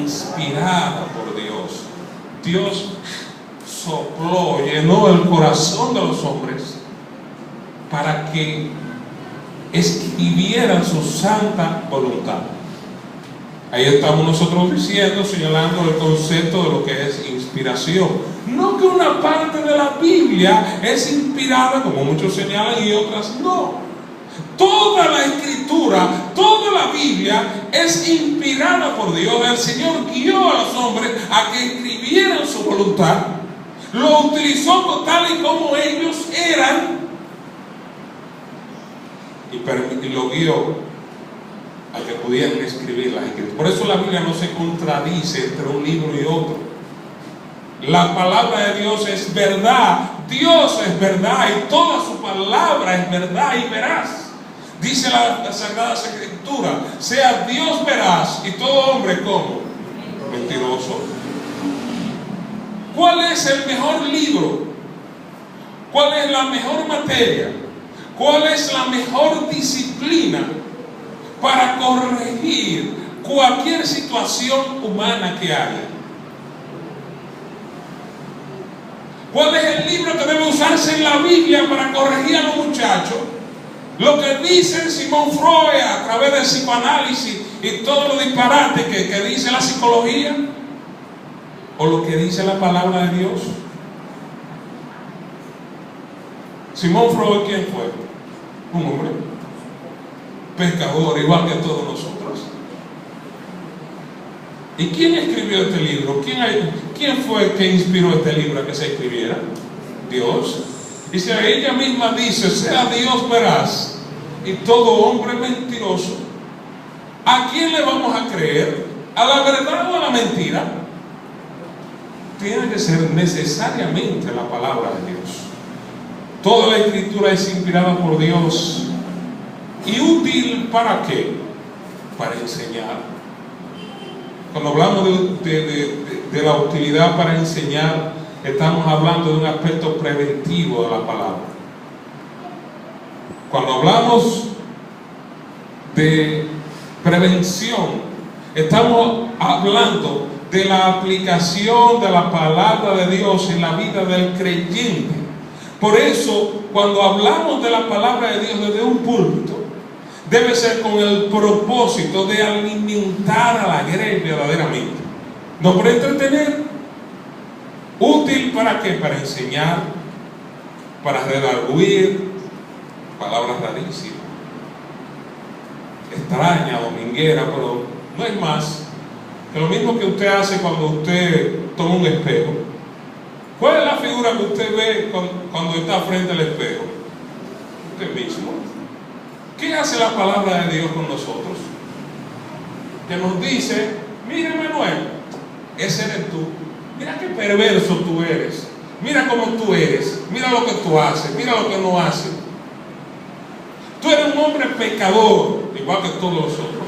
inspirada por Dios. Dios sopló, llenó el corazón de los hombres para que escribieran su santa voluntad. Ahí estamos nosotros diciendo, señalando el concepto de lo que es inspiración. No que una parte de la Biblia es inspirada, como muchos señalan, y otras no. Toda la escritura, toda la Biblia es inspirada por Dios. El Señor guió a los hombres a que escribieran su voluntad. Lo utilizó tal y como ellos eran y lo guió a que pudieran escribir las escrituras. Por eso la Biblia no se contradice entre un libro y otro. La palabra de Dios es verdad. Dios es verdad y toda su palabra es verdad y veraz. Dice la Sagrada Escritura: sea Dios veraz y todo hombre como mentiroso. ¿Cuál es el mejor libro? ¿Cuál es la mejor materia? ¿Cuál es la mejor disciplina para corregir cualquier situación humana que haya? ¿Cuál es el libro que debe usarse en la Biblia para corregir a los muchachos? Lo que dice Sigmund Freud a través del psicoanálisis y todo lo disparate que dice la psicología, o lo que dice la palabra de Dios. Sigmund Freud, ¿quién fue? Un hombre pescador, igual que todos nosotros. ¿Y quién escribió este libro? ¿Quién fue que inspiró este libro a que se escribiera? Dios. Y si a ella misma dice: sea Dios veraz y todo hombre mentiroso, ¿a quién le vamos a creer? ¿A la verdad o a la mentira? Tiene que ser necesariamente la palabra de Dios. Toda la escritura es inspirada por Dios. ¿Y útil para qué? Para enseñar. Cuando hablamos de la utilidad para enseñar, estamos hablando de un aspecto preventivo de la palabra. Cuando hablamos de prevención, estamos hablando de la aplicación de la palabra de Dios en la vida del creyente. Por eso, cuando hablamos de la palabra de Dios desde un púlpito, debe ser con el propósito de alimentar a la grey verdaderamente, no para entretener. ¿Útil para qué? Para enseñar, para redarguir, palabras rarísimas, extraña, dominguera, pero no es más que lo mismo que usted hace cuando usted toma un espejo. ¿Cuál es la figura que usted ve cuando está frente al espejo? Usted mismo. ¿Qué hace la palabra de Dios con nosotros? Que nos dice: mire, Manuel, ese eres tú. Mira qué perverso tú eres. Mira cómo tú eres. Mira lo que tú haces. Mira lo que no haces. Tú eres un hombre pecador, igual que todos los otros.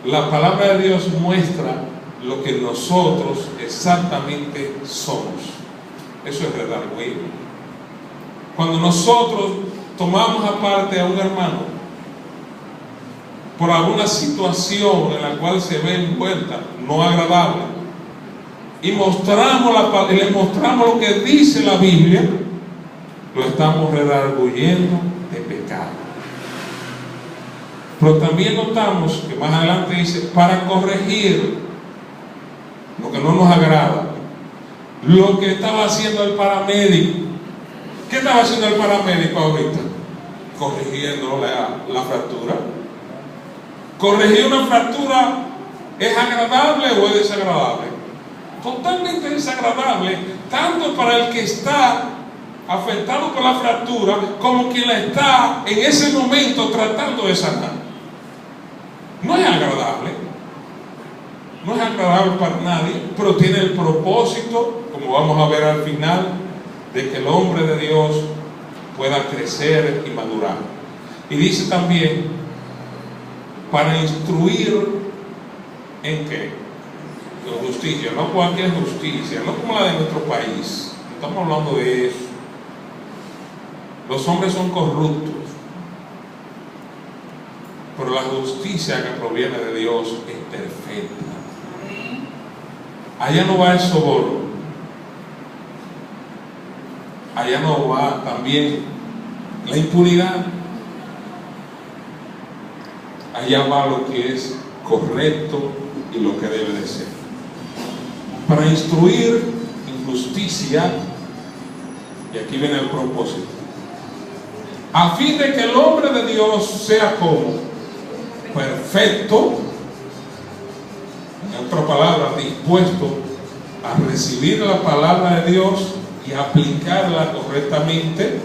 La palabra de Dios muestra lo que nosotros exactamente somos. Eso es redarguir. Cuando nosotros tomamos aparte a un hermano por alguna situación en la cual se ve envuelta, no agradable, y le mostramos lo que dice la Biblia, lo estamos redarguyendo de pecado. Pero también notamos que más adelante dice: para corregir lo que no nos agrada. Lo que estaba haciendo el paramédico. ¿Qué estaba haciendo el paramédico ahorita? Corrigiendo la fractura. ¿Corregir una fractura es agradable o es desagradable? Totalmente desagradable, tanto para el que está afectado por la fractura como quien la está en ese momento tratando de sanar. No es agradable, no es agradable para nadie, pero tiene el propósito, como vamos a ver al final, de que el hombre de Dios pueda crecer y madurar. Y dice también: para instruir en qué. En justicia, no cualquier justicia, no como la de nuestro país. Estamos hablando de eso. Los hombres son corruptos, pero la justicia que proviene de Dios es perfecta. allá no va el soborno, allá no va también la impunidad, allá va lo que es correcto y lo que debe de ser. Para instruir en justicia, y aquí viene el propósito, a fin de que el hombre de Dios sea como perfecto, en otras palabras, dispuesto a recibir la palabra de Dios y aplicarla correctamente,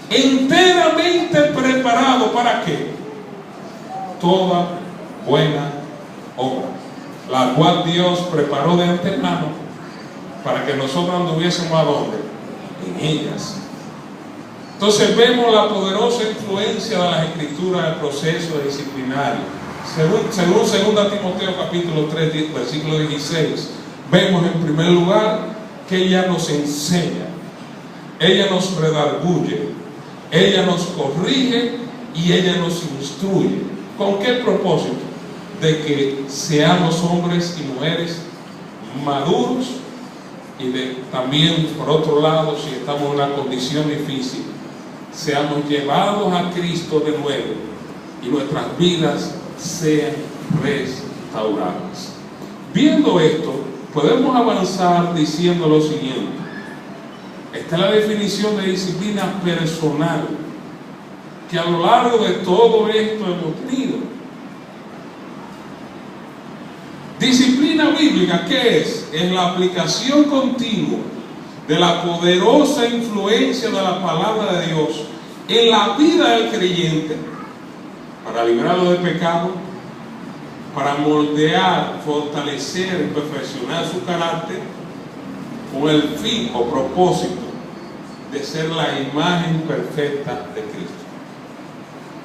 enteramente preparado. ¿Para qué? Toda buena obra, la cual Dios preparó de antemano para que nosotros anduviésemos ¿a dónde? En ellas. Entonces vemos la poderosa influencia de las Escrituras del proceso disciplinario. Según 2 Timoteo capítulo 3, versículo 16, vemos en primer lugar que ella nos enseña, ella nos redarguye, ella nos corrige y ella nos instruye. ¿Con qué propósito? De que seamos hombres y mujeres maduros, y también, por otro lado, si estamos en una condición difícil, seamos llevados a Cristo de nuevo y nuestras vidas sean restauradas. Viendo esto, podemos avanzar diciendo lo siguiente. Esta es la definición de disciplina personal que a lo largo de todo esto hemos tenido. Disciplina bíblica, ¿qué es? Es la aplicación continua de la poderosa influencia de la palabra de Dios en la vida del creyente para librarlo del pecado, para moldear, fortalecer y perfeccionar su carácter con el fin o propósito de ser la imagen perfecta de Cristo.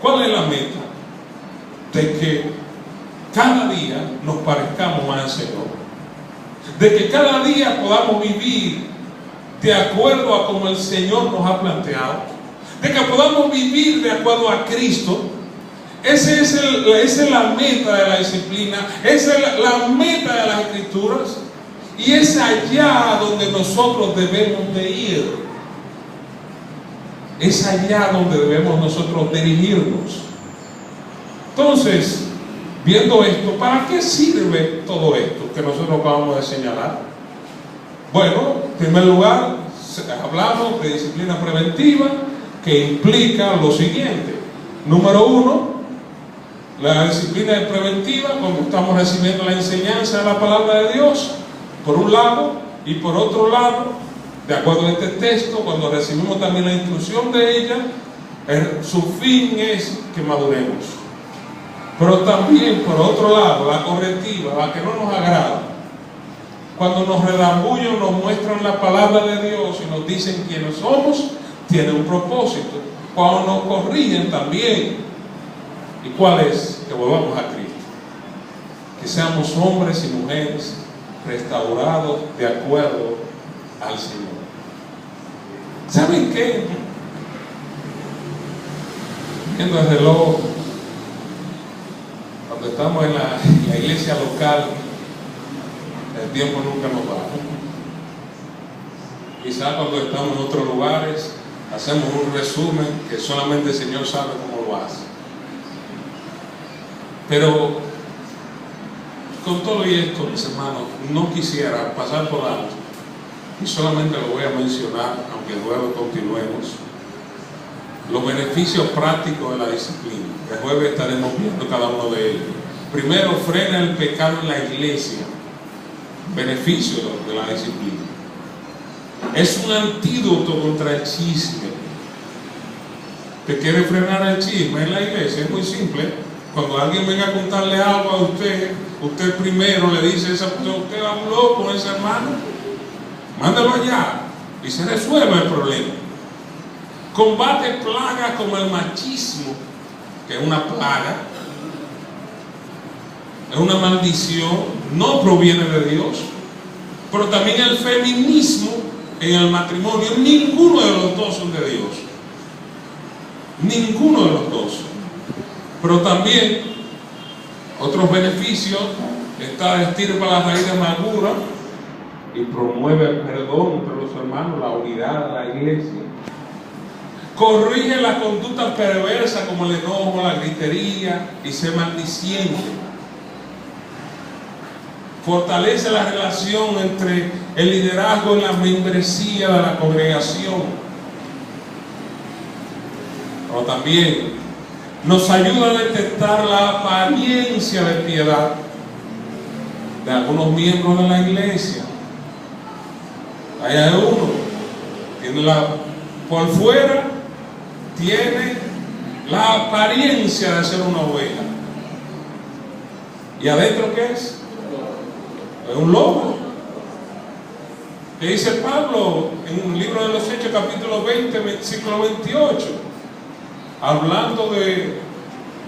¿Cuál es la meta? De que cada día nos parezcamos más al Señor, de que cada día podamos vivir de acuerdo a como el Señor nos ha planteado, de que podamos vivir de acuerdo a Cristo. Esa es la meta de la disciplina, esa es la meta de las Escrituras, y es allá donde nosotros debemos de ir, es allá donde debemos nosotros dirigirnos. Entonces, viendo esto, ¿para qué sirve todo esto que nosotros acabamos de señalar? Bueno, en primer lugar, hablamos de disciplina preventiva, que implica lo siguiente. Número uno, la disciplina es preventiva cuando estamos recibiendo la enseñanza de la palabra de Dios, por un lado, y por otro lado, de acuerdo a este texto, cuando recibimos también la instrucción de ella, su fin es que maduremos. Pero también, por otro lado, la correctiva, la que no nos agrada, cuando nos redambullan, nos muestran la palabra de Dios y nos dicen quiénes somos, tiene un propósito. Cuando nos corrigen también, ¿y cuál es? Que volvamos a Cristo, que seamos hombres y mujeres restaurados de acuerdo al Señor. ¿Saben qué? Viendo el reloj, cuando estamos en la iglesia local, el tiempo nunca nos va. Quizás cuando estamos en otros lugares hacemos un resumen que solamente el Señor sabe cómo lo hace. Pero con todo y esto, mis hermanos, no quisiera pasar por alto, y solamente lo voy a mencionar, aunque luego continuemos, los beneficios prácticos de la disciplina. El jueves estaremos viendo cada uno de ellos. Primero, frena el pecado en la iglesia. Beneficio de la disciplina. Es un antídoto contra el chisme. ¿Te quiere frenar el chisme en la iglesia? Es muy simple. Cuando alguien venga a contarle algo a usted, usted primero le dice a esa persona: usted habló con ese hermano, mándalo allá y se resuelve el problema. Combate plagas como el machismo, que es una plaga, es una maldición, no proviene de Dios. Pero también el feminismo en el matrimonio, ninguno de los dos son de Dios, ninguno de los dos. Pero también otros beneficios Esta estirpa la raíz de amargura y promueve el perdón entre los hermanos, la unidad de la iglesia. Corrige las conductas perversas como el enojo, la gritería y ser maldiciente. Fortalece la relación entre el liderazgo y la membresía de la congregación. Pero también nos ayuda a detectar la apariencia de piedad de algunos miembros de la iglesia. Ahí hay uno, por fuera tiene la apariencia de ser una oveja. ¿Y adentro qué es? Es un lobo. ¿Qué dice Pablo en el libro de los Hechos, capítulo 20, versículo 28? Hablando de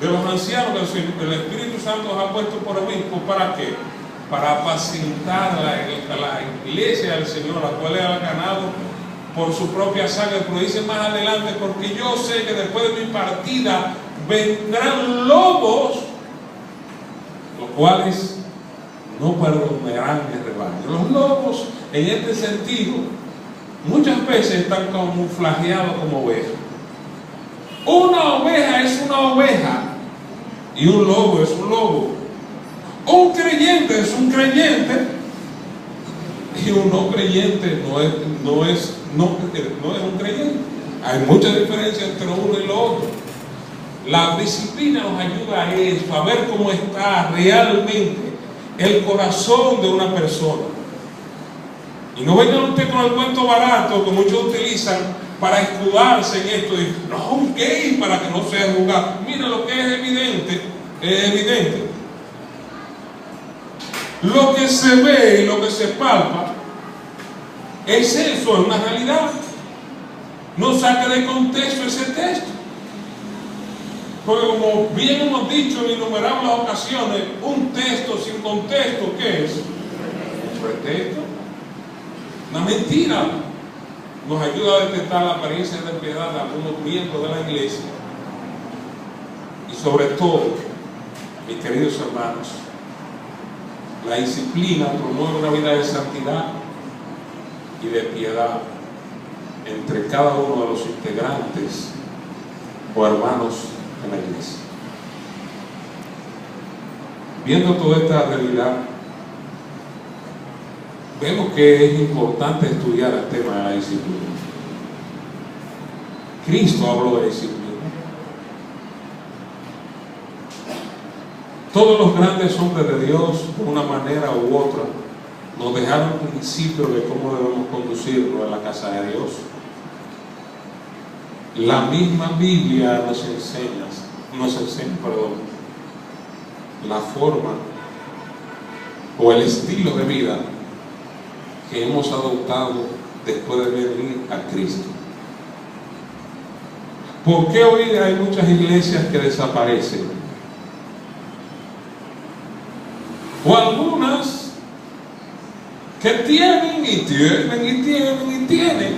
los ancianos que el Espíritu Santo los ha puesto por obispos. ¿Para qué? Para apacentar la iglesia del Señor, la cual Él ha ganado por su propia sangre. Pero dice más adelante: porque yo sé que después de mi partida vendrán lobos, los cuales no perdonarán el rebaño. Los lobos, en este sentido, muchas veces están camuflajeados como ovejas. Una oveja es una oveja y un lobo es un lobo. Un creyente es un creyente y un no creyente no es un creyente. Hay mucha diferencia entre uno y lo otro. La disciplina nos ayuda a eso, a ver cómo está realmente el corazón de una persona. Y no vengan usted con el cuento barato que muchos utilizan para escudarse en esto y no, un gay para que no sea juzgado. Mira, lo que es evidente, es evidente. Lo que se ve y lo que se palpa es eso, es una realidad. No saque de contexto ese texto. Porque como bien hemos dicho en innumerables ocasiones, un texto sin contexto, ¿qué es? Un pretexto. Una mentira. Nos ayuda a detectar la apariencia de piedad de algunos miembros de la iglesia. Y sobre todo, mis queridos hermanos, la disciplina promueve una vida de santidad y de piedad entre cada uno de los integrantes o hermanos de la iglesia. Viendo toda esta realidad, vemos que es importante estudiar el tema de la disciplina. Cristo habló de disciplina. Todos los grandes hombres de Dios, de una manera u otra, nos dejaron principios de cómo debemos conducirnos en la casa de Dios. La misma Biblia nos enseña, la forma o el estilo de vida que hemos adoptado después de venir a Cristo. ¿Por qué hoy hay muchas iglesias que desaparecen? O algunas que tienen y tienen y tienen y tienen,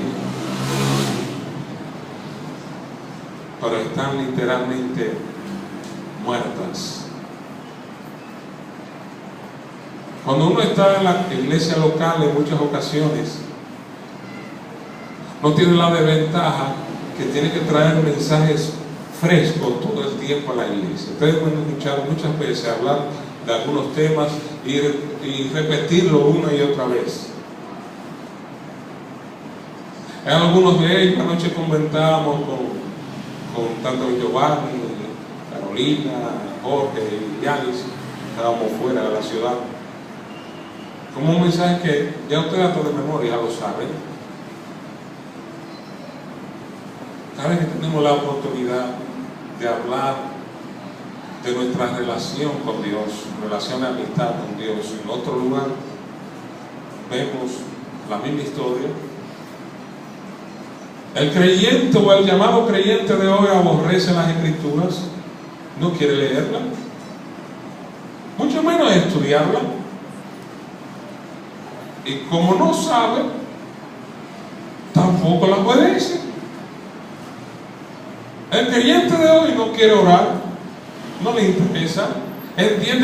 pero están literalmente muertas. Cuando uno está en la iglesia local, en muchas ocasiones no tiene la desventaja que tiene que traer mensajes frescos todo el tiempo a la iglesia. Ustedes me han escuchado muchas veces hablar de algunos temas y repetirlo una y otra vez. En algunos de ellos, anoche comentábamos con tanto Giovanni, Carolina, Jorge y Yanis, estábamos fuera de la ciudad, como un mensaje que ya ustedes a de memoria ya lo saben. Cada vez que tenemos la oportunidad de hablar de nuestra relación con Dios, relación de amistad con Dios, en otro lugar vemos la misma historia. El creyente o el llamado creyente de hoy aborrece las Escrituras, no quiere leerlas, mucho menos estudiarlas, y como no sabe, tampoco la puede decir. El creyente de hoy no quiere orar, no le interesa, entiende